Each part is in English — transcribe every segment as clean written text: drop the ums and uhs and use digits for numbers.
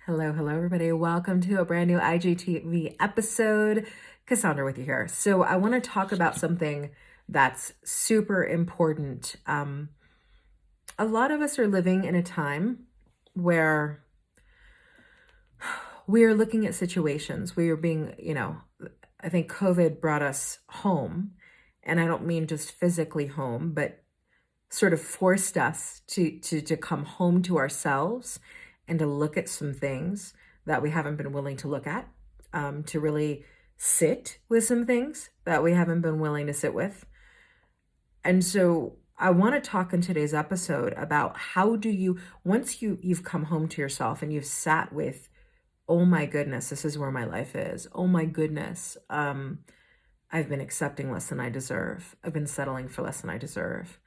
Hello, everybody. Welcome to a brand new IGTV episode. Cassandra with you here. So I want to talk about something that's super important. A lot of us are living in a time where we are looking at situations. We are being, I think COVID brought us home. And I don't mean just physically home, but sort of forced us to come home to ourselves and to look at some things that we haven't been willing to look at, to really sit with some things that we haven't been willing to sit with. And so I want to talk in today's episode about how do you, once you've come home to yourself and you've sat with, oh my goodness, this is where my life is. Oh my goodness, I've been accepting less than I deserve. I've been settling for less than I deserve.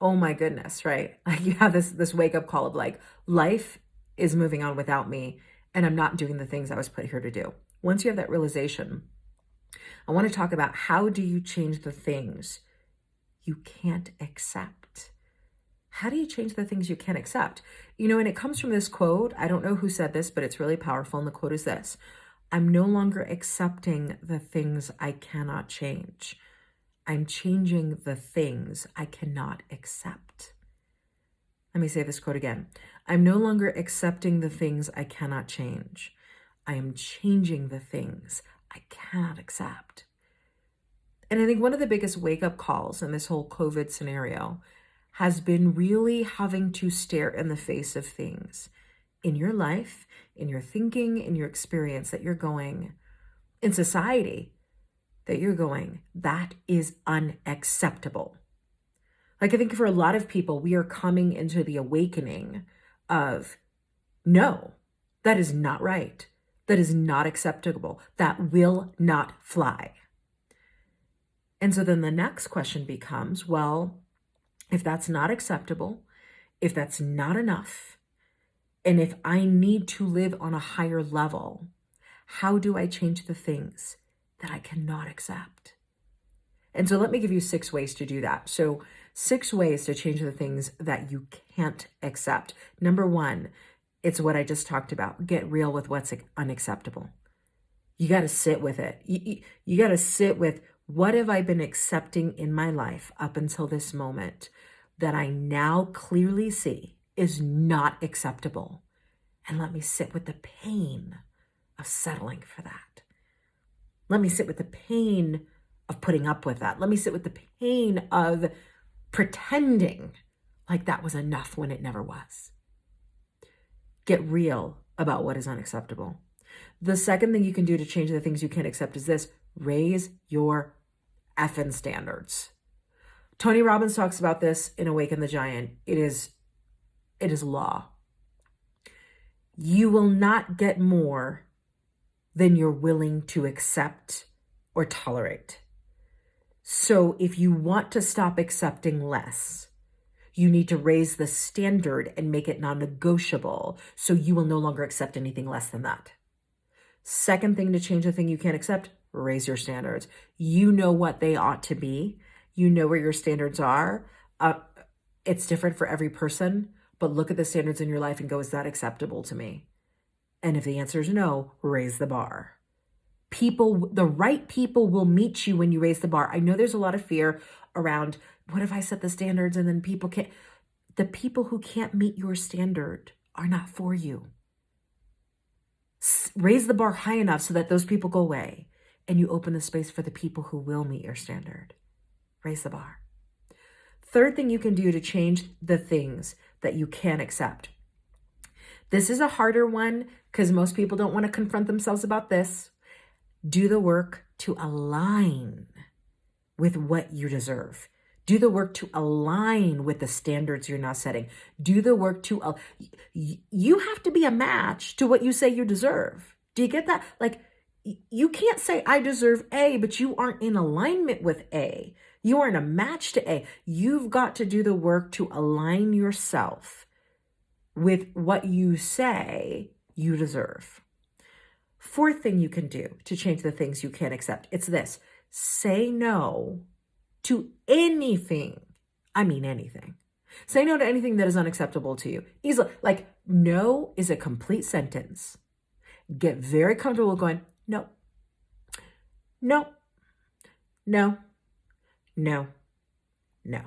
Oh my goodness, right? Like you have this wake up call of like, life is moving on without me and I'm not doing the things I was put here to do. Once you have that realization, I want to talk about how do you change the things you can't accept? How do you change the things you can't accept? And it comes from this quote. I don't know who said this, but it's really powerful. And the quote is this: I'm no longer accepting the things I cannot change. I'm changing the things I cannot accept. Let me say this quote again. I'm no longer accepting the things I cannot change. I am changing the things I cannot accept. And I think one of the biggest wake-up calls in this whole COVID scenario has been really having to stare in the face of things in your life, in your thinking, in your experience that you're going, in society, that you're going, that is unacceptable. Like I think for a lot of people, we are coming into the awakening of, no, that is not right. That is not acceptable. That will not fly. And so then the next question becomes, well, if that's not acceptable, if that's not enough, and if I need to live on a higher level, how do I change the things that I cannot accept? And so let me give you 6 ways to do that. So 6 ways to change the things that you can't accept. Number 1, it's what I just talked about. Get real with what's unacceptable. You got to sit with it. You got to sit with, what have I been accepting in my life up until this moment that I now clearly see is not acceptable? And let me sit with the pain of settling for that. Let me sit with the pain of putting up with that. Let me sit with the pain of pretending like that was enough when it never was. Get real about what is unacceptable. The second thing you can do to change the things you can't accept is this: raise your effing standards. Tony Robbins talks about this in Awaken the Giant. It is law. You will not get more than you're willing to accept or tolerate. So if you want to stop accepting less, you need to raise the standard and make it non-negotiable, so you will no longer accept anything less than that. Second thing to change the thing you can't accept: raise your standards. You know what they ought to be. You know where your standards are. It's different for every person, but look at the standards in your life and go, is that acceptable to me? And if the answer is no, raise the bar. The right people will meet you when you raise the bar. I know there's a lot of fear around, what if I set the standards and then people can't? The people who can't meet your standard are not for you. Raise the bar high enough so that those people go away and you open the space for the people who will meet your standard. Raise the bar. Third thing you can do to change the things that you can't accept. This is a harder one because most people don't want to confront themselves about this. Do the work to align with what you deserve. Do the work to align with the standards you're now setting. Do the work to, you have to be a match to what you say you deserve. Do you get that? Like, you can't say I deserve A, but you aren't in alignment with A. You aren't a match to A. You've got to do the work to align yourself with what you say you deserve. Fourth thing you can do to change the things you can't accept, it's this: say no to anything. I mean anything. Say no to anything that is unacceptable to you. Easily. Like, no is a complete sentence. Get very comfortable going, no, no, no, no, no.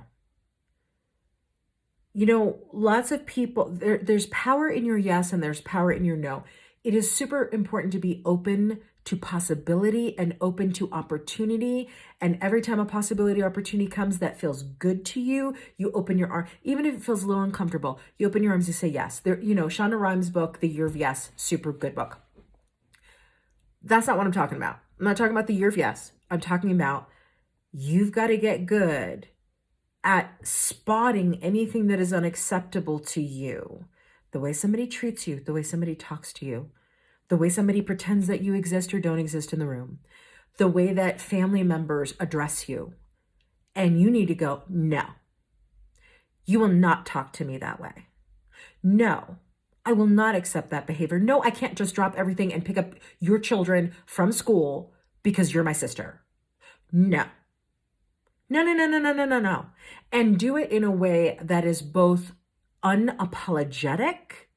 You know, lots of people, there's power in your yes and there's power in your no. It is super important to be open to possibility and open to opportunity. And every time a possibility or opportunity comes that feels good to you, you open your arm. Even if it feels a little uncomfortable, you open your arms, you say yes. There, you know, Shonda Rhimes' book, The Year of Yes, super good book. That's not what I'm talking about. I'm not talking about the year of yes. I'm talking about you've got to get good at spotting anything that is unacceptable to you. The way somebody treats you, the way somebody talks to you, the way somebody pretends that you exist or don't exist in the room, the way that family members address you. And you need to go, no, you will not talk to me that way. No, I will not accept that behavior. No, I can't just drop everything and pick up your children from school because you're my sister. No. No, no, no, no, no, no, no, no. And do it in a way that is both unapologetic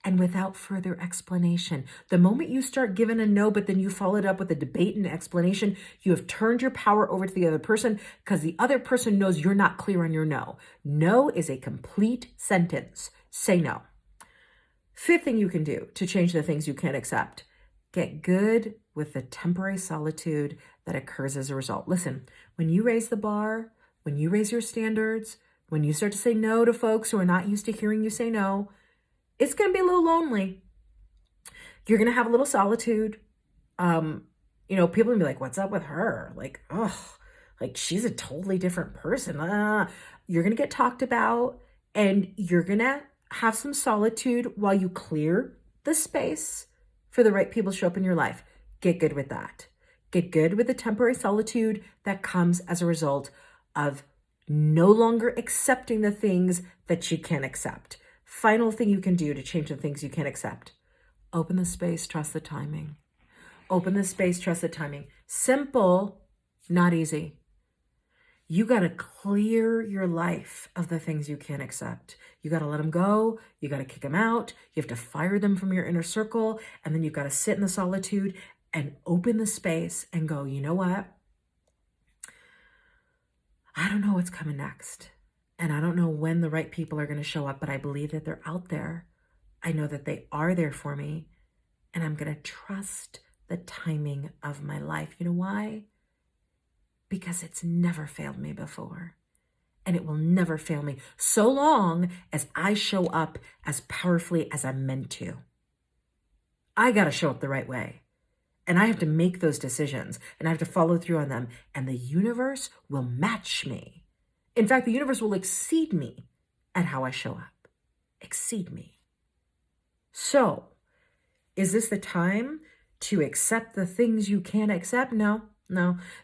and without further explanation. The moment you start giving a no, but then you follow it up with a debate and explanation, you have turned your power over to the other person because the other person knows you're not clear on your no. No is a complete sentence. Say no. Fifth thing you can do to change the things you can't accept. Get good with the temporary solitude that occurs as a result. Listen, when you raise the bar, when you raise your standards, when you start to say no to folks who are not used to hearing you say no, it's going to be a little lonely. You're going to have a little solitude. You know, people are going to be like, what's up with her? Like, oh, like she's a totally different person. You're going to get talked about and you're going to have some solitude while you clear the space for the right people to show up in your life. Get good with that. Get good with the temporary solitude that comes as a result of no longer accepting the things that you can't accept. Final thing you can do to change the things you can't accept. Open the space, trust the timing. Open the space, trust the timing. Simple, not easy. You got to clear your life of the things you can't accept. You got to let them go. You got to kick them out. You have to fire them from your inner circle. And then you've got to sit in the solitude and open the space and go, you know what? I don't know what's coming next. And I don't know when the right people are going to show up, but I believe that they're out there. I know that they are there for me. And I'm going to trust the timing of my life. You know why? Because it's never failed me before. And it will never fail me so long as I show up as powerfully as I'm meant to. I got to show up the right way. And I have to make those decisions and I have to follow through on them. And the universe will match me. In fact, the universe will exceed me at how I show up. Exceed me. So, is this the time to accept the things you can't accept? No.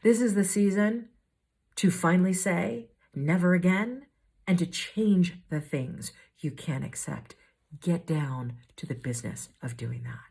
This is the season to finally say never again and to change the things you can't accept. Get down to the business of doing that.